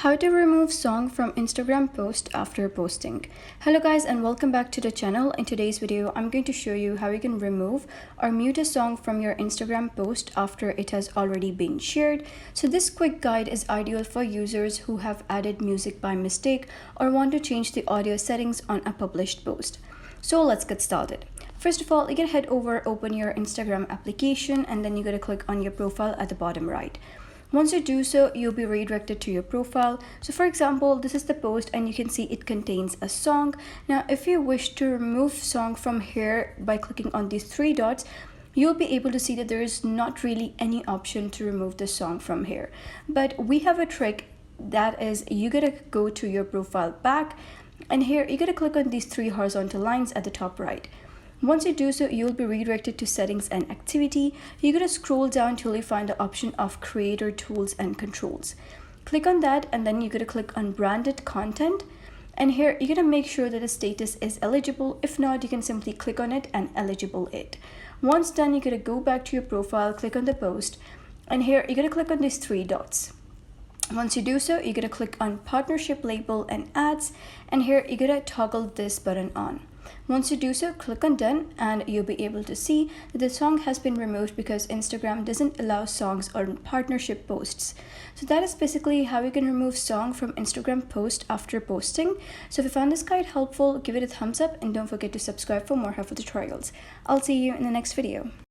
How to remove song from Instagram post after posting. Hello guys and welcome back to the channel. In today's video, I'm going to show you how you can remove or mute a song from your Instagram post after it has already been shared. So this quick guide is ideal for users who have added music by mistake or want to change the audio settings on a published post. So let's get started. First of all, you can head over, open your Instagram application, and then you gotta click on your profile at the bottom right. Once you do so, you'll be redirected to your profile. So for example, this is the post and you can see it contains a song. Now, if you wish to remove song from here by clicking on these three dots, you'll be able to see that there is not really any option to remove the song from here. But we have a trick, that is you gotta go to your profile back, and here you gotta click on these three horizontal lines at the top right. Once you do so, you'll be redirected to settings and activity. You're going to scroll down till you find the option of creator tools and controls. Click on that and then you're going to click on branded content. And here you're going to make sure that the status is eligible. If not, you can simply click on it and eligible it. Once done, you're going to go back to your profile, click on the post, and here you're going to click on these three dots. Once you do so, you're going to click on partnership label and ads, and here you're going to toggle this button on. Once you do so, click on done and you'll be able to see that the song has been removed because Instagram doesn't allow songs on partnership posts. So that is basically how you can remove song from Instagram post after posting. So if you found this guide helpful, give it a thumbs up and don't forget to subscribe for more helpful tutorials. I'll see you in the next video.